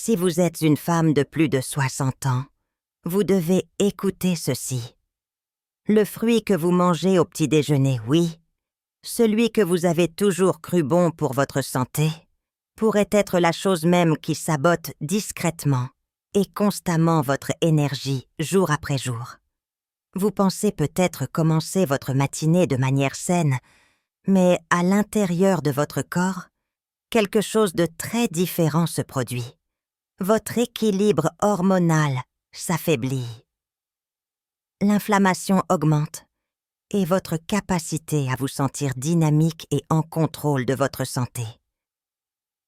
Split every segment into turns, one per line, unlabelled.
Si vous êtes une femme de plus de 60 ans, vous devez écouter ceci. Le fruit que vous mangez au petit déjeuner, oui. Celui que vous avez toujours cru bon pour votre santé pourrait être la chose même qui sabote discrètement et constamment votre énergie jour après jour. Vous pensez peut-être commencer votre matinée de manière saine, mais à l'intérieur de votre corps, quelque chose de très différent se produit. Votre équilibre hormonal s'affaiblit. L'inflammation augmente et votre capacité à vous sentir dynamique et en contrôle de votre santé.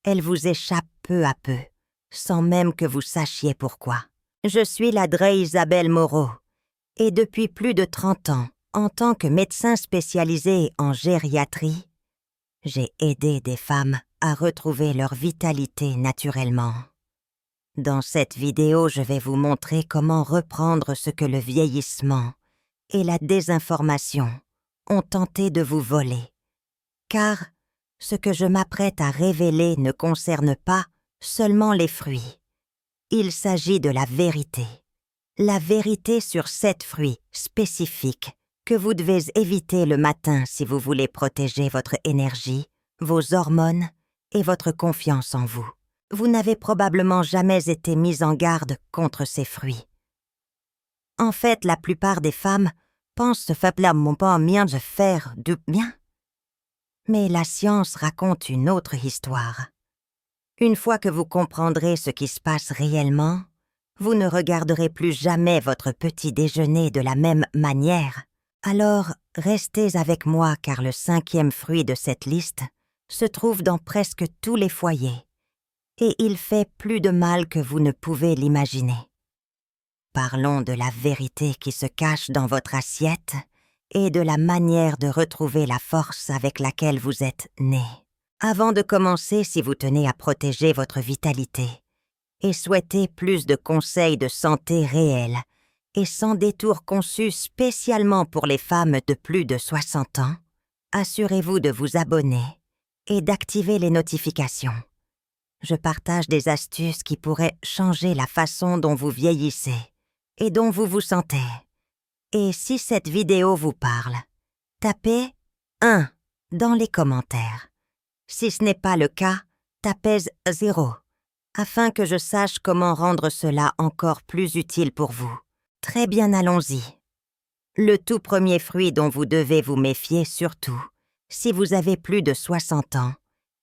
Elle vous échappe peu à peu, sans même que vous sachiez pourquoi. Je suis la Drae Isabelle Moreau, et depuis plus de 30 ans, en tant que médecin spécialisé en gériatrie, j'ai aidé des femmes à retrouver leur vitalité naturellement. Dans cette vidéo, je vais vous montrer comment reprendre ce que le vieillissement et la désinformation ont tenté de vous voler. Car ce que je m'apprête à révéler ne concerne pas seulement les fruits. Il s'agit de la vérité. La vérité sur 7 fruits spécifiques que vous devez éviter le matin si vous voulez protéger votre énergie, vos hormones et votre confiance en vous. Vous n'avez probablement jamais été mis en garde contre ces fruits. En fait, la plupart des femmes pensent se faire bien de faire du bien. Mais la science raconte une autre histoire. Une fois que vous comprendrez ce qui se passe réellement, vous ne regarderez plus jamais votre petit déjeuner de la même manière. Alors, restez avec moi car le 5e fruit de cette liste se trouve dans presque tous les foyers et il fait plus de mal que vous ne pouvez l'imaginer. Parlons de la vérité qui se cache dans votre assiette et de la manière de retrouver la force avec laquelle vous êtes né. Avant de commencer, si vous tenez à protéger votre vitalité et souhaitez plus de conseils de santé réels et sans détour conçus spécialement pour les femmes de plus de 60 ans, assurez-vous de vous abonner et d'activer les notifications. Je partage des astuces qui pourraient changer la façon dont vous vieillissez et dont vous vous sentez. Et si cette vidéo vous parle, tapez 1 dans les commentaires. Si ce n'est pas le cas, tapez 0, afin que je sache comment rendre cela encore plus utile pour vous. Très bien, allons-y. Le tout premier fruit dont vous devez vous méfier surtout, si vous avez plus de 60 ans,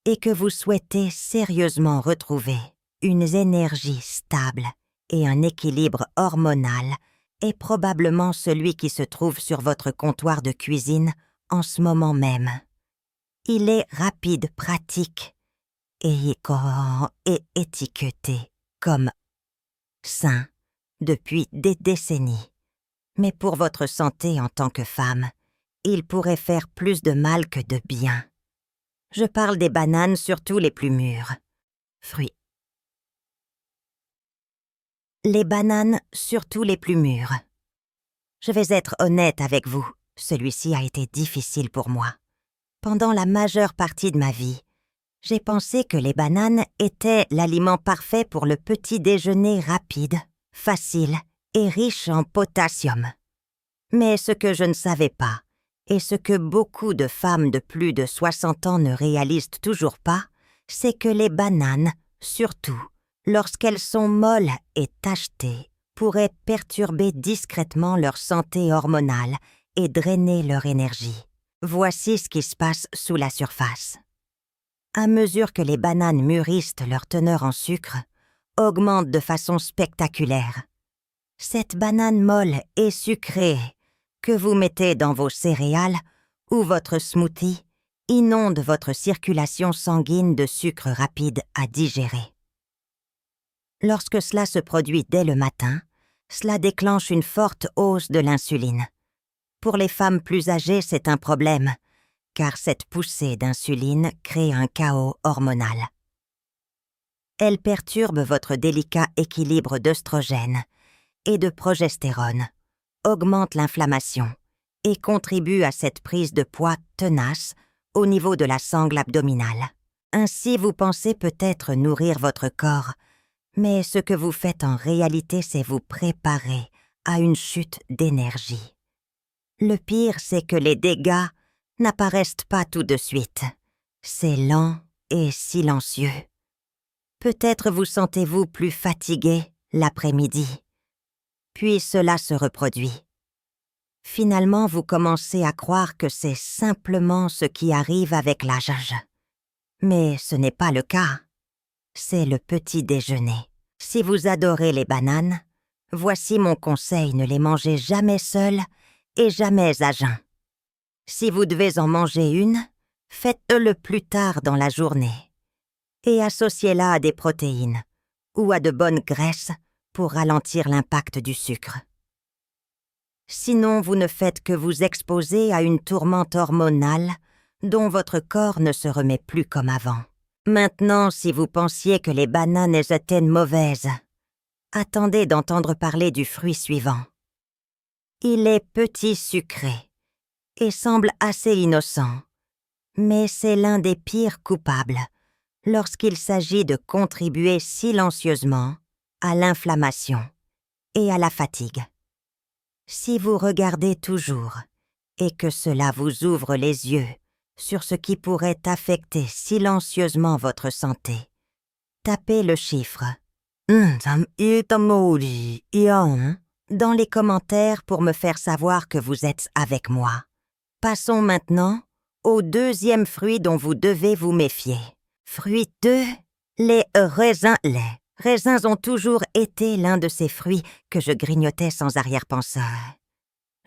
et que vous souhaitez sérieusement retrouver une énergie stable et un équilibre hormonal, est probablement celui qui se trouve sur votre comptoir de cuisine en ce moment même. Il est rapide, pratique et étiqueté comme sain depuis des décennies. Mais pour votre santé en tant que femme, il pourrait faire plus de mal que de bien. Je parle des bananes, surtout les plus mûres. Fruits. Les bananes, surtout les plus mûres. Je vais être honnête avec vous, celui-ci a été difficile pour moi. Pendant la majeure partie de ma vie, j'ai pensé que les bananes étaient l'aliment parfait pour le petit déjeuner rapide, facile et riche en potassium. Mais ce que je ne savais pas, et ce que beaucoup de femmes de plus de 60 ans ne réalisent toujours pas, c'est que les bananes, surtout lorsqu'elles sont molles et tachetées, pourraient perturber discrètement leur santé hormonale et drainer leur énergie. Voici ce qui se passe sous la surface. À mesure que les bananes mûrissent, leur teneur en sucre augmente de façon spectaculaire. Cette banane molle et sucrée que vous mettez dans vos céréales ou votre smoothie inonde votre circulation sanguine de sucre rapide à digérer. Lorsque cela se produit dès le matin, cela déclenche une forte hausse de l'insuline. Pour les femmes plus âgées, c'est un problème, car cette poussée d'insuline crée un chaos hormonal. Elle perturbe votre délicat équilibre d'œstrogène et de progestérone, augmente l'inflammation et contribue à cette prise de poids tenace au niveau de la sangle abdominale. Ainsi, vous pensez peut-être nourrir votre corps, Mais ce que vous faites en réalité, c'est vous préparer à une chute d'énergie. Le pire, c'est que les dégâts n'apparaissent pas tout de suite. C'est lent et silencieux. Peut-être vous sentez-vous plus fatigué l'après-midi. Puis cela se reproduit. Finalement, vous commencez à croire que c'est simplement ce qui arrive avec l'âge. Mais ce n'est pas le cas. C'est le petit déjeuner. Si vous adorez les bananes, voici mon conseil, ne les mangez jamais seules et jamais à jeun. Si vous devez en manger une, faites-le plus tard dans la journée et associez-la à des protéines ou à de bonnes graisses pour ralentir l'impact du sucre. Sinon, vous ne faites que vous exposer à une tourmente hormonale dont votre corps ne se remet plus comme avant. Maintenant, si vous pensiez que les bananes étaient mauvaises, attendez d'entendre parler du fruit suivant. Il est petit sucré et semble assez innocent, mais c'est l'un des pires coupables lorsqu'il s'agit de contribuer silencieusement à l'inflammation et à la fatigue. Si vous regardez toujours et que cela vous ouvre les yeux sur ce qui pourrait affecter silencieusement votre santé, tapez le chiffre dans les commentaires pour me faire savoir que vous êtes avec moi. Passons maintenant au deuxième fruit dont vous devez vous méfier. Fruit 2, les raisins. Les raisins ont toujours été l'un de ces fruits que je grignotais sans arrière-pensée.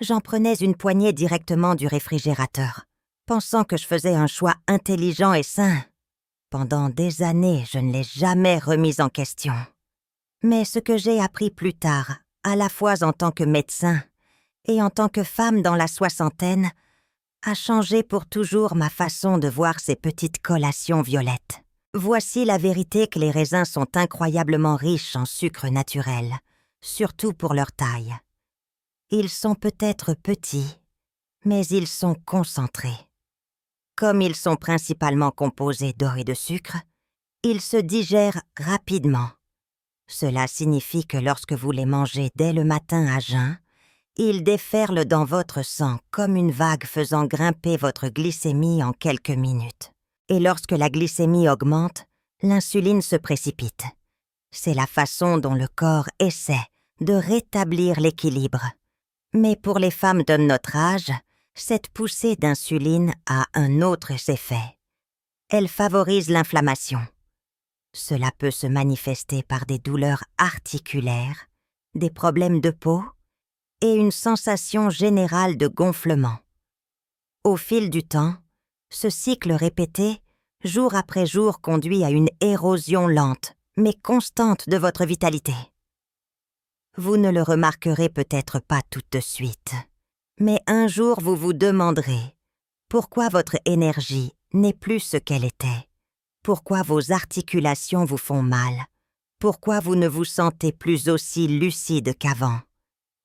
J'en prenais une poignée directement du réfrigérateur, pensant que je faisais un choix intelligent et sain. Pendant des années, je ne l'ai jamais remis en question. Mais ce que j'ai appris plus tard, à la fois en tant que médecin et en tant que femme dans la soixantaine, a changé pour toujours ma façon de voir ces petites collations violettes. Voici la vérité que les raisins sont incroyablement riches en sucre naturel, surtout pour leur taille. Ils sont peut-être petits, mais ils sont concentrés. Comme ils sont principalement composés d'eau et de sucre, ils se digèrent rapidement. Cela signifie que lorsque vous les mangez dès le matin à jeun, ils déferlent dans votre sang comme une vague faisant grimper votre glycémie en quelques minutes. Et lorsque la glycémie augmente, l'insuline se précipite. C'est la façon dont le corps essaie de rétablir l'équilibre. Mais pour les femmes de notre âge, cette poussée d'insuline a un autre effet. Elle favorise l'inflammation. Cela peut se manifester par des douleurs articulaires, des problèmes de peau et une sensation générale de gonflement. Au fil du temps, ce cycle répété, jour après jour, conduit à une érosion lente, mais constante de votre vitalité. Vous ne le remarquerez peut-être pas tout de suite, mais un jour vous vous demanderez pourquoi votre énergie n'est plus ce qu'elle était, pourquoi vos articulations vous font mal, pourquoi vous ne vous sentez plus aussi lucide qu'avant.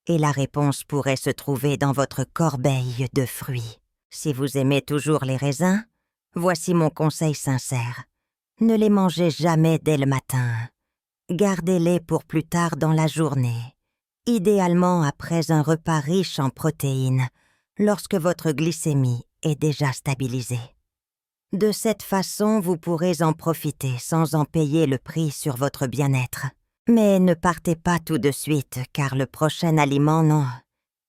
Et la réponse pourrait se trouver dans votre corbeille de fruits. Si vous aimez toujours les raisins, voici mon conseil sincère. Ne les mangez jamais dès le matin. Gardez-les pour plus tard dans la journée, idéalement après un repas riche en protéines, lorsque votre glycémie est déjà stabilisée. De cette façon, vous pourrez en profiter sans en payer le prix sur votre bien-être. Mais ne partez pas tout de suite, car le prochain aliment,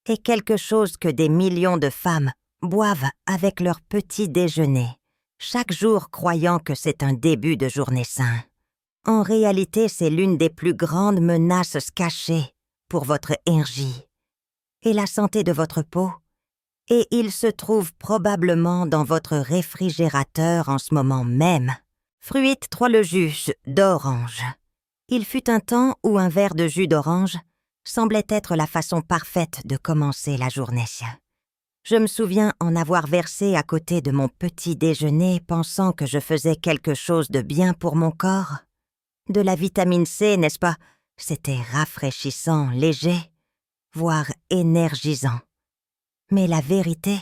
est quelque chose que des millions de femmes boivent avec leur petit déjeuner, chaque jour croyant que c'est un début de journée sain. En réalité, c'est l'une des plus grandes menaces cachées pour votre énergie et la santé de votre peau, et il se trouve probablement dans votre réfrigérateur en ce moment même. Fruit 3, le jus d'orange. Il fut un temps où un verre de jus d'orange semblait être la façon parfaite de commencer la journée. Je me souviens en avoir versé à côté de mon petit déjeuner pensant que je faisais quelque chose de bien pour mon corps. De la vitamine C, n'est-ce pas? C'était rafraîchissant, léger, voire énergisant. Mais la vérité,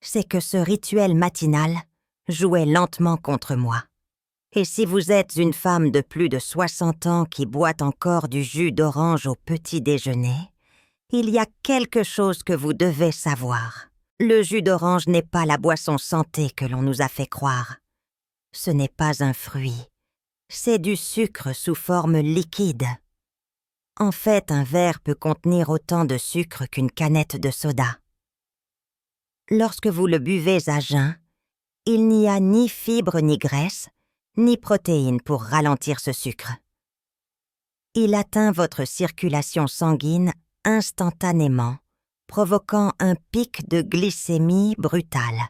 c'est que ce rituel matinal jouait lentement contre moi. Et si vous êtes une femme de plus de 60 ans qui boit encore du jus d'orange au petit déjeuner, il y a quelque chose que vous devez savoir. Le jus d'orange n'est pas la boisson santé que l'on nous a fait croire. Ce n'est pas un fruit. C'est du sucre sous forme liquide. En fait, un verre peut contenir autant de sucre qu'une canette de soda. Lorsque vous le buvez à jeun, il n'y a ni fibres ni graisse, ni protéines pour ralentir ce sucre. Il atteint votre circulation sanguine instantanément, provoquant un pic de glycémie brutale.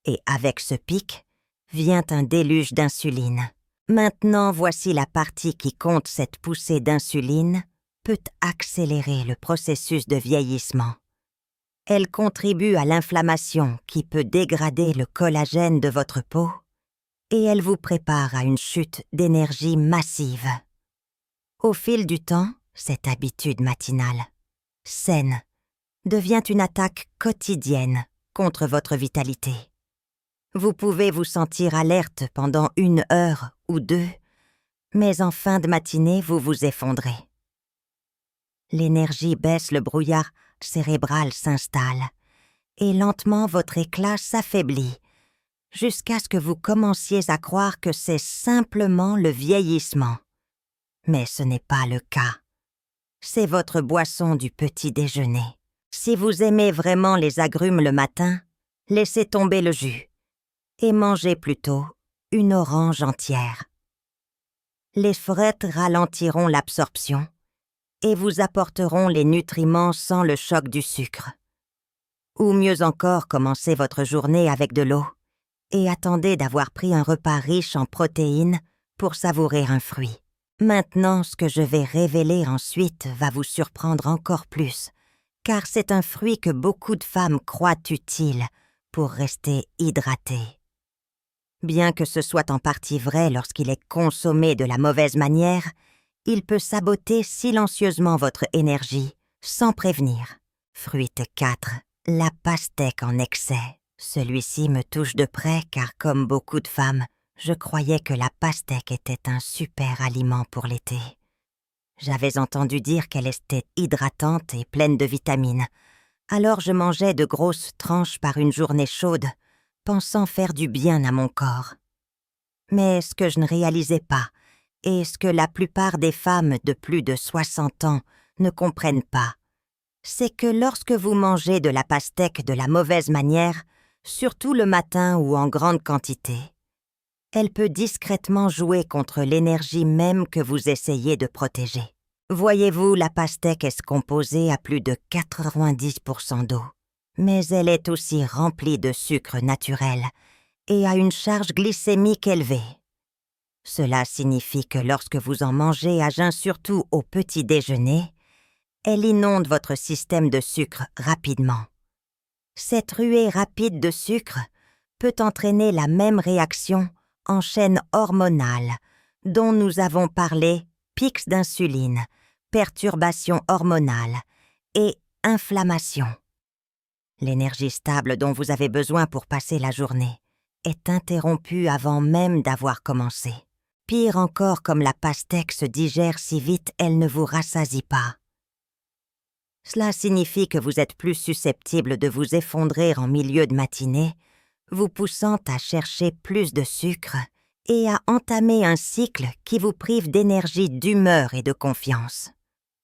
Et avec ce pic, vient un déluge d'insuline. Maintenant, voici la partie qui compte. Cette poussée d'insuline peut accélérer le processus de vieillissement. Elle contribue à l'inflammation qui peut dégrader le collagène de votre peau et elle vous prépare à une chute d'énergie massive. Au fil du temps, cette habitude matinale, saine, devient une attaque quotidienne contre votre vitalité. Vous pouvez vous sentir alerte pendant 1 heure ou 2, mais en fin de matinée, vous vous effondrez. L'énergie baisse, le brouillard cérébral s'installe, et lentement votre éclat s'affaiblit, jusqu'à ce que vous commenciez à croire que c'est simplement le vieillissement. Mais ce n'est pas le cas. C'est votre boisson du petit déjeuner. Si vous aimez vraiment les agrumes le matin, laissez tomber le jus et mangez plutôt une orange entière. Les frettes ralentiront l'absorption et vous apporteront les nutriments sans le choc du sucre. Ou mieux encore, commencez votre journée avec de l'eau et attendez d'avoir pris un repas riche en protéines pour savourer un fruit. Maintenant, ce que je vais révéler ensuite va vous surprendre encore plus, car c'est un fruit que beaucoup de femmes croient utile pour rester hydratées. Bien que ce soit en partie vrai lorsqu'il est consommé de la mauvaise manière, il peut saboter silencieusement votre énergie sans prévenir. Fruit 4. La pastèque en excès. Celui-ci me touche de près car, comme beaucoup de femmes, je croyais que la pastèque était un super aliment pour l'été. J'avais entendu dire qu'elle était hydratante et pleine de vitamines. Alors je mangeais de grosses tranches par une journée chaude, pensant faire du bien à mon corps. Mais ce que je ne réalisais pas, et ce que la plupart des femmes de plus de 60 ans ne comprennent pas, c'est que lorsque vous mangez de la pastèque de la mauvaise manière, surtout le matin ou en grande quantité, elle peut discrètement jouer contre l'énergie même que vous essayez de protéger. Voyez-vous, la pastèque est composée à plus de 90% d'eau, mais elle est aussi remplie de sucre naturel et a une charge glycémique élevée. Cela signifie que lorsque vous en mangez à jeun, surtout au petit déjeuner, elle inonde votre système de sucre rapidement. Cette ruée rapide de sucre peut entraîner la même réaction en chaîne hormonale dont nous avons parlé, pics d'insuline, perturbations hormonales et inflammation. L'énergie stable dont vous avez besoin pour passer la journée est interrompue avant même d'avoir commencé. Pire encore, comme la pastèque se digère si vite, elle ne vous rassasie pas. Cela signifie que vous êtes plus susceptible de vous effondrer en milieu de matinée, vous poussant à chercher plus de sucre et à entamer un cycle qui vous prive d'énergie, d'humeur et de confiance.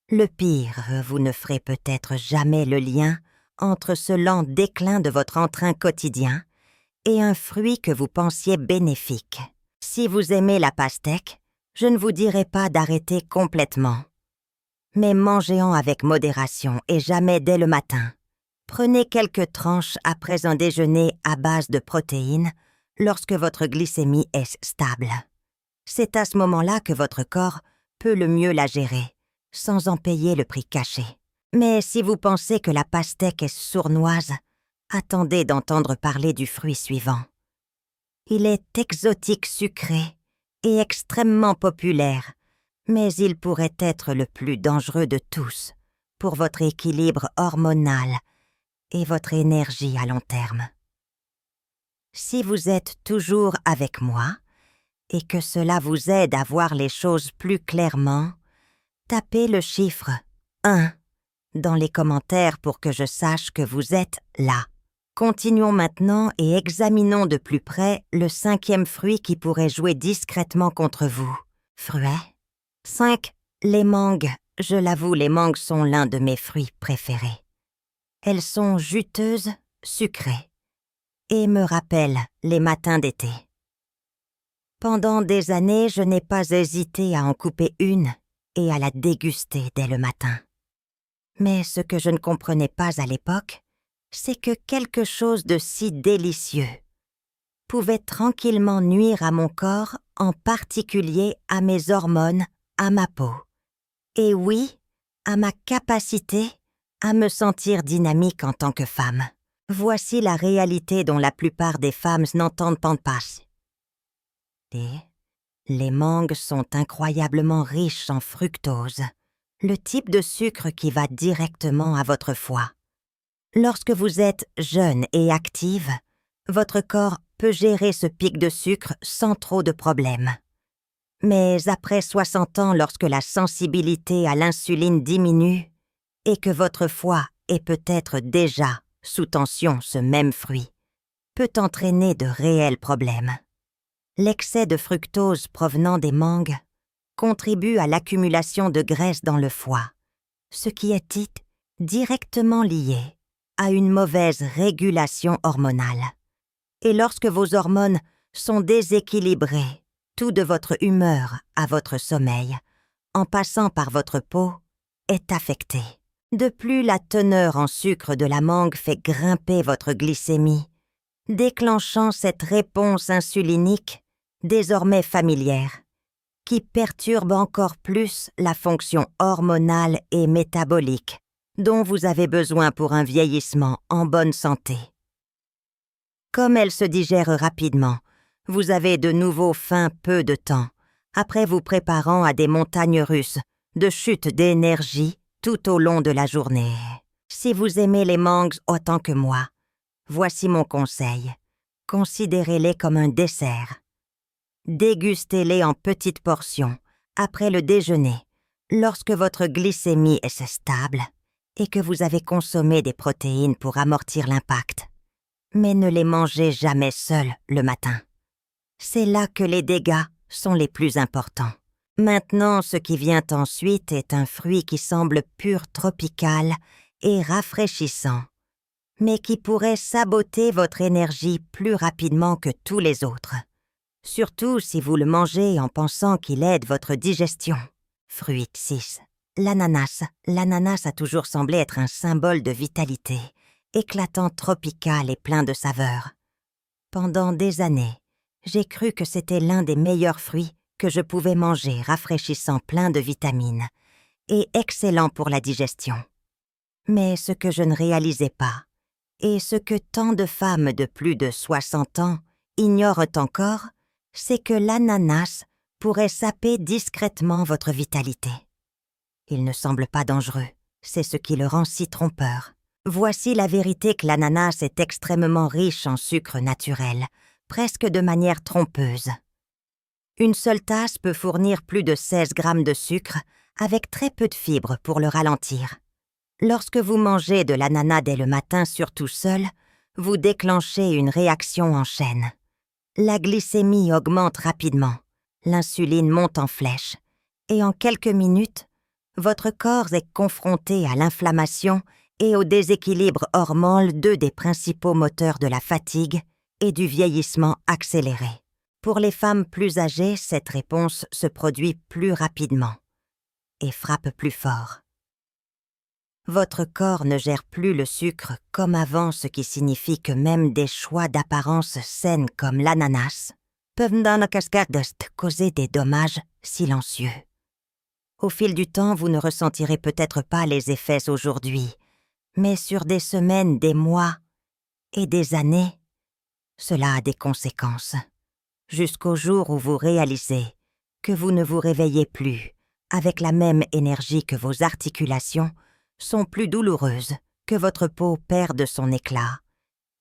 Le pire, vous ne ferez peut-être jamais le lien entre ce lent déclin de votre entrain quotidien et un fruit que vous pensiez bénéfique. Si vous aimez la pastèque, je ne vous dirai pas d'arrêter complètement. Mais mangez-en avec modération et jamais dès le matin. Prenez quelques tranches après un déjeuner à base de protéines lorsque votre glycémie est stable. C'est à ce moment-là que votre corps peut le mieux la gérer, sans en payer le prix caché. Mais si vous pensez que la pastèque est sournoise, attendez d'entendre parler du fruit suivant. Il est exotique sucré et extrêmement populaire, mais il pourrait être le plus dangereux de tous pour votre équilibre hormonal et votre énergie à long terme. Si vous êtes toujours avec moi et que cela vous aide à voir les choses plus clairement, tapez le chiffre 1 dans les commentaires pour que je sache que vous êtes là. Continuons maintenant et examinons de plus près le 5e fruit qui pourrait jouer discrètement contre vous. Fruit. 5. Les mangues. Je l'avoue, les mangues sont l'un de mes fruits préférés. Elles sont juteuses, sucrées, et me rappellent les matins d'été. Pendant des années, je n'ai pas hésité à en couper une et à la déguster dès le matin. Mais ce que je ne comprenais pas à l'époque, c'est que quelque chose de si délicieux pouvait tranquillement nuire à mon corps, en particulier à mes hormones, à ma peau. Et oui, à ma capacité à me sentir dynamique en tant que femme. Voici la réalité dont la plupart des femmes n'entendent pas. Les mangues sont incroyablement riches en fructose, le type de sucre qui va directement à votre foie. Lorsque vous êtes jeune et active, votre corps peut gérer ce pic de sucre sans trop de problèmes. Mais après 60 ans, lorsque la sensibilité à l'insuline diminue et que votre foie est peut-être déjà sous tension, ce même fruit peut entraîner de réels problèmes. L'excès de fructose provenant des mangues contribue à l'accumulation de graisse dans le foie, ce qui est directement lié à une mauvaise régulation hormonale. Et lorsque vos hormones sont déséquilibrées, tout de votre humeur à votre sommeil, en passant par votre peau, est affecté. De plus, la teneur en sucre de la mangue fait grimper votre glycémie, déclenchant cette réponse insulinique désormais familière, qui perturbe encore plus la fonction hormonale et métabolique dont vous avez besoin pour un vieillissement en bonne santé. Comme elle se digère rapidement, vous avez de nouveau faim peu de temps, après vous préparant à des montagnes russes de chute d'énergie tout au long de la journée. Si vous aimez les mangues autant que moi, voici mon conseil. Considérez-les comme un dessert. Dégustez-les en petites portions, après le déjeuner, lorsque votre glycémie est stable et que vous avez consommé des protéines pour amortir l'impact. Mais ne les mangez jamais seuls le matin. C'est là que les dégâts sont les plus importants. Maintenant, ce qui vient ensuite est un fruit qui semble pur tropical et rafraîchissant, mais qui pourrait saboter votre énergie plus rapidement que tous les autres. Surtout si vous le mangez en pensant qu'il aide votre digestion. Fruit 6. L'ananas. L'ananas a toujours semblé être un symbole de vitalité, éclatant, tropical et plein de saveurs. Pendant des années, j'ai cru que c'était l'un des meilleurs fruits que je pouvais manger, rafraîchissant, plein de vitamines et excellent pour la digestion. Mais ce que je ne réalisais pas, et ce que tant de femmes de plus de 60 ans ignorent encore, c'est que l'ananas pourrait saper discrètement votre vitalité. Il ne semble pas dangereux, c'est ce qui le rend si trompeur. Voici la vérité que l'ananas est extrêmement riche en sucre naturel, presque de manière trompeuse. Une seule tasse peut fournir plus de 16 grammes de sucre avec très peu de fibres pour le ralentir. Lorsque vous mangez de l'ananas dès le matin, surtout seul, vous déclenchez une réaction en chaîne. La glycémie augmente rapidement, l'insuline monte en flèche, et en quelques minutes, votre corps est confronté à l'inflammation et au déséquilibre hormonal, deux des principaux moteurs de la fatigue et du vieillissement accéléré. Pour les femmes plus âgées, cette réponse se produit plus rapidement et frappe plus fort. Votre corps ne gère plus le sucre comme avant, ce qui signifie que même des choix d'apparence saine comme l'ananas peuvent dans la cascade causer des dommages silencieux. Au fil du temps, vous ne ressentirez peut-être pas les effets aujourd'hui, mais sur des semaines, des mois et des années, cela a des conséquences. Jusqu'au jour où vous réalisez que vous ne vous réveillez plus avec la même énergie, que vos articulations sont plus douloureuses, que votre peau perd de son éclat,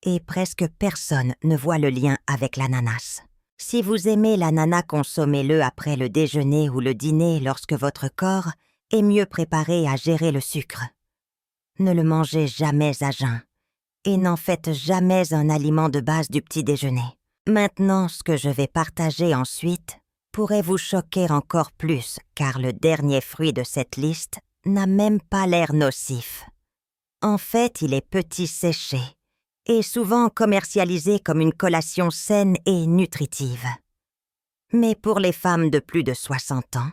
et presque personne ne voit le lien avec l'ananas. Si vous aimez l'ananas, consommez-le après le déjeuner ou le dîner lorsque votre corps est mieux préparé à gérer le sucre. Ne le mangez jamais à jeun et n'en faites jamais un aliment de base du petit déjeuner. Maintenant, ce que je vais partager ensuite pourrait vous choquer encore plus car le dernier fruit de cette liste n'a même pas l'air nocif. En fait, il est petit séché et souvent commercialisé comme une collation saine et nutritive. Mais pour les femmes de plus de 60 ans,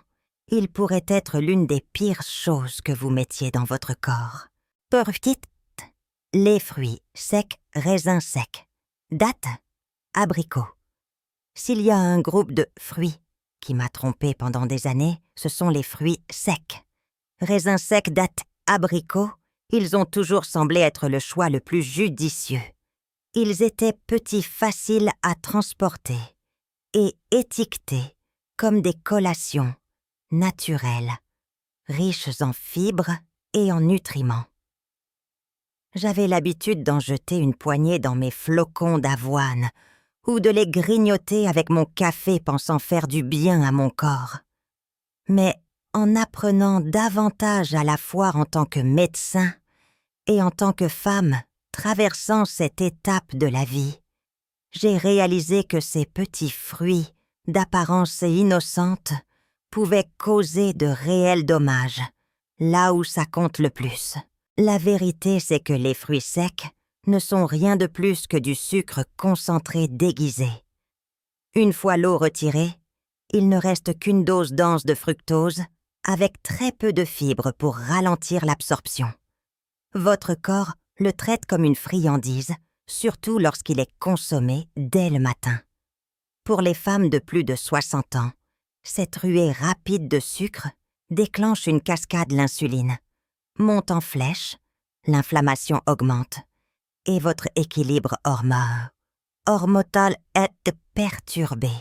il pourrait être l'une des pires choses que vous mettiez dans votre corps. Perfect. Les fruits secs, raisins secs. Date, abricot. S'il y a un groupe de fruits qui m'a trompé pendant des années, ce sont les fruits secs. Raisins secs, date, abricot, ils ont toujours semblé être le choix le plus judicieux. Ils étaient petits, faciles à transporter et étiquetés comme des collations naturelles, riches en fibres et en nutriments. J'avais l'habitude d'en jeter une poignée dans mes flocons d'avoine ou de les grignoter avec mon café pensant faire du bien à mon corps. Mais en apprenant davantage à la fois en tant que médecin et en tant que femme traversant cette étape de la vie, j'ai réalisé que ces petits fruits d'apparence innocente pouvaient causer de réels dommages, là où ça compte le plus. La vérité, c'est que les fruits secs ne sont rien de plus que du sucre concentré déguisé. Une fois l'eau retirée, il ne reste qu'une dose dense de fructose avec très peu de fibres pour ralentir l'absorption. Votre corps le traite comme une friandise, surtout lorsqu'il est consommé dès le matin. Pour les femmes de plus de 60 ans, cette ruée rapide de sucre déclenche une cascade l'insuline, monte en flèche, l'inflammation augmente et votre équilibre hormonal est perturbé.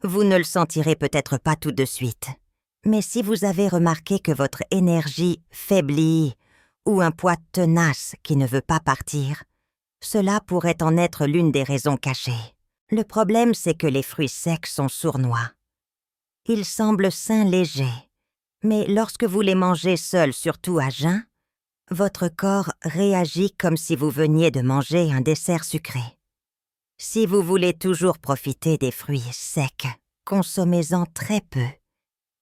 Vous ne le sentirez peut-être pas tout de suite, mais si vous avez remarqué que votre énergie faiblit ou un poids tenace qui ne veut pas partir, cela pourrait en être l'une des raisons cachées. Le problème, c'est que les fruits secs sont sournois. Ils semblent sains légers, mais lorsque vous les mangez seuls, surtout à jeun, votre corps réagit comme si vous veniez de manger un dessert sucré. Si vous voulez toujours profiter des fruits secs, consommez-en très peu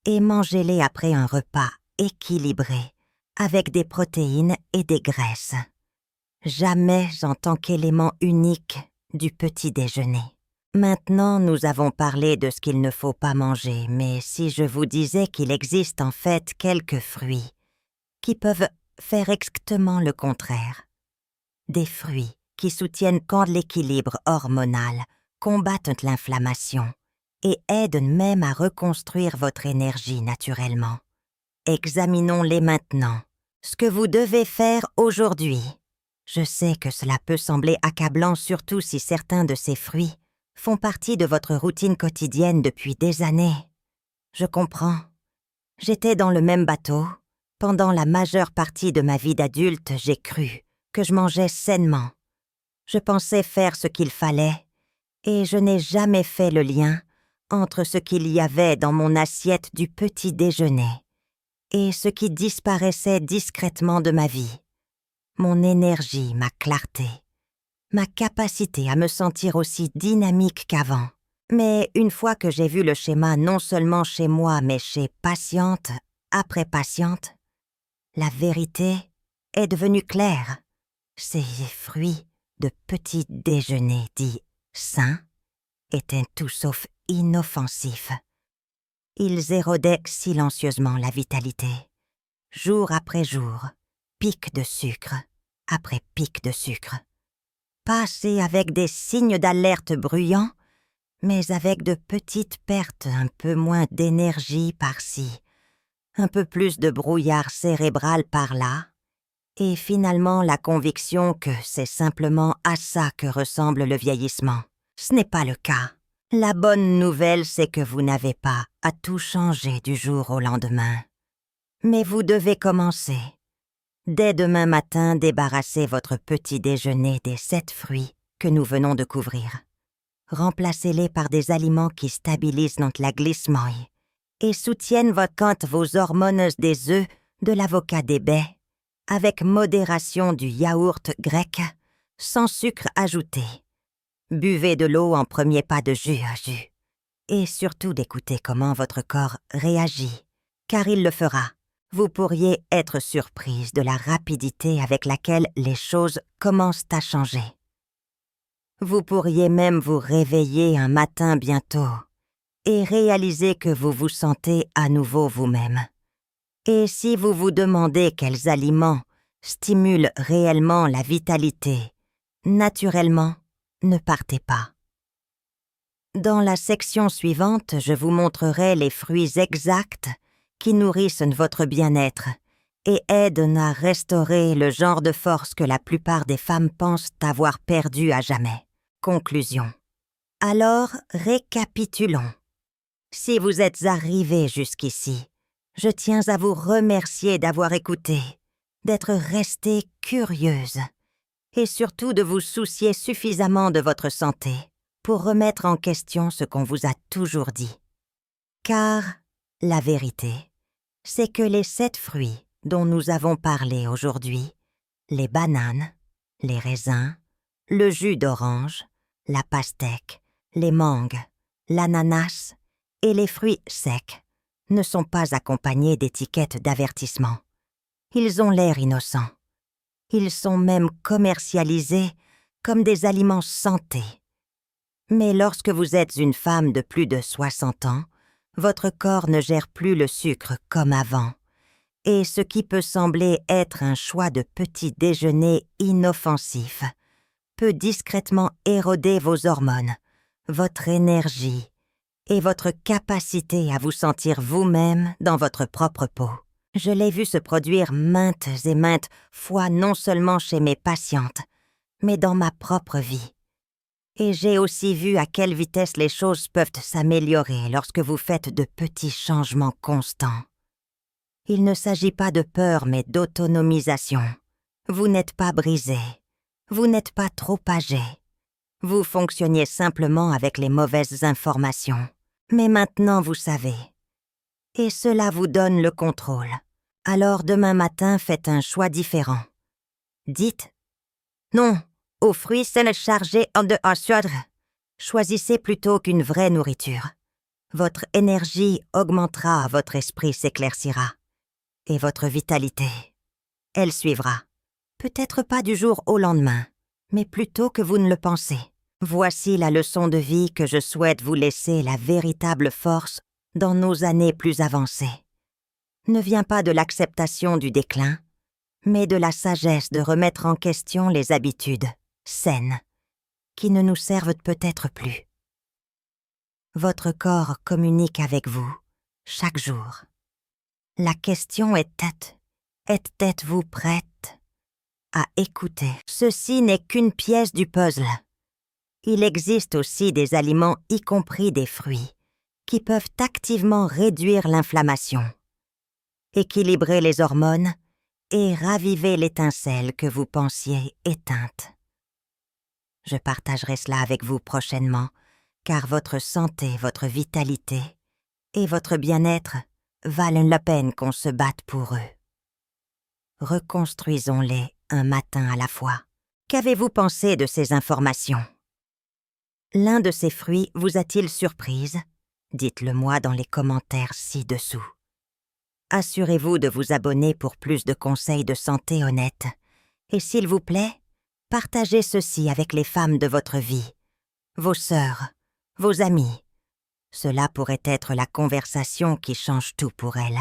et mangez-les après un repas équilibré avec des protéines et des graisses. Jamais en tant qu'élément unique du petit déjeuner. Maintenant, nous avons parlé de ce qu'il ne faut pas manger, mais si je vous disais qu'il existe en fait quelques fruits qui peuvent faire exactement le contraire. Des fruits qui soutiennent quand l'équilibre hormonal, combattent l'inflammation et aident même à reconstruire votre énergie naturellement. Examinons-les maintenant. Ce que vous devez faire aujourd'hui. Je sais que cela peut sembler accablant, surtout si certains de ces fruits font partie de votre routine quotidienne depuis des années. Je comprends. J'étais dans le même bateau. Pendant la majeure partie de ma vie d'adulte, j'ai cru que je mangeais sainement. Je pensais faire ce qu'il fallait, et je n'ai jamais fait le lien entre ce qu'il y avait dans mon assiette du petit déjeuner et ce qui disparaissait discrètement de ma vie. Mon énergie, ma clarté, ma capacité à me sentir aussi dynamique qu'avant. Mais une fois que j'ai vu le schéma non seulement chez moi, mais chez patiente après patiente, la vérité est devenue claire. Ces fruits de petit déjeuner dits sains étaient tout sauf inoffensifs. Ils érodaient silencieusement la vitalité. Jour après jour, pic de sucre après pic de sucre. Passés avec des signes d'alerte bruyants, mais avec de petites pertes, un peu moins d'énergie par-ci, un peu plus de brouillard cérébral par-là, et finalement la conviction que c'est simplement à ça que ressemble le vieillissement. Ce n'est pas le cas. La bonne nouvelle, c'est que vous n'avez pas à tout changer du jour au lendemain. Mais vous devez commencer. Dès demain matin, débarrassez votre petit déjeuner des 7 fruits que nous venons de couvrir. remplacez-les par des aliments qui stabilisent notre glissement et soutiennent quand vos hormones des œufs, de l'avocat des baies, avec modération du yaourt grec, sans sucre ajouté. Buvez de l'eau en premier pas de jus à jus. Et surtout d'écouter comment votre corps réagit, car il le fera. Vous pourriez être surprise de la rapidité avec laquelle les choses commencent à changer. Vous pourriez même vous réveiller un matin bientôt et réaliser que vous vous sentez à nouveau vous-même. Et si vous vous demandez quels aliments stimulent réellement la vitalité, naturellement, ne partez pas. Dans la section suivante, je vous montrerai les fruits exacts qui nourrissent votre bien-être et aident à restaurer le genre de force que la plupart des femmes pensent avoir perdu à jamais. Conclusion. Alors, récapitulons. Si vous êtes arrivé jusqu'ici, je tiens à vous remercier d'avoir écouté, d'être resté curieuse et surtout de vous soucier suffisamment de votre santé pour remettre en question ce qu'on vous a toujours dit. Car la vérité, c'est que les 7 fruits dont nous avons parlé aujourd'hui, les bananes, les raisins, le jus d'orange, la pastèque, les mangues, l'ananas et les fruits secs, ne sont pas accompagnés d'étiquettes d'avertissement. Ils ont l'air innocents. Ils sont même commercialisés comme des aliments santé. Mais lorsque vous êtes une femme de plus de 60 ans, votre corps ne gère plus le sucre comme avant. Et ce qui peut sembler être un choix de petit déjeuner inoffensif peut discrètement éroder vos hormones, votre énergie et votre capacité à vous sentir vous-même dans votre propre peau. Je l'ai vu se produire maintes et maintes fois non seulement chez mes patientes, mais dans ma propre vie. Et j'ai aussi vu à quelle vitesse les choses peuvent s'améliorer lorsque vous faites de petits changements constants. Il ne s'agit pas de peur, mais d'autonomisation. Vous n'êtes pas brisé. Vous n'êtes pas trop âgé. Vous fonctionniez simplement avec les mauvaises informations. Mais maintenant vous savez. Et cela vous donne le contrôle. Alors demain matin, faites un choix différent. Dites « Non, aux fruits sains chargés en sucre. » Choisissez plutôt qu'une vraie nourriture. Votre énergie augmentera, votre esprit s'éclaircira. Et votre vitalité, elle suivra. Peut-être pas du jour au lendemain, mais plutôt que vous ne le pensez. Voici la leçon de vie que je souhaite vous laisser, la véritable force dans nos années plus avancées. Ne vient pas de l'acceptation du déclin, mais de la sagesse de remettre en question les habitudes saines qui ne nous servent peut-être plus. Votre corps communique avec vous chaque jour. La question est êtes-vous prête à écouter? Ceci n'est qu'une pièce du puzzle. Il existe aussi des aliments, y compris des fruits, qui peuvent activement réduire l'inflammation, équilibrer les hormones et raviver l'étincelle que vous pensiez éteinte. Je partagerai cela avec vous prochainement, car votre santé, votre vitalité et votre bien-être valent la peine qu'on se batte pour eux. Reconstruisons-les un matin à la fois. Qu'avez-vous pensé de ces informations? L'un de ces fruits vous a-t-il surprise? Dites-le moi dans les commentaires ci-dessous. Assurez-vous de vous abonner pour plus de conseils de santé honnêtes. Et s'il vous plaît, partagez ceci avec les femmes de votre vie, vos sœurs, vos amis. Cela pourrait être la conversation qui change tout pour elles.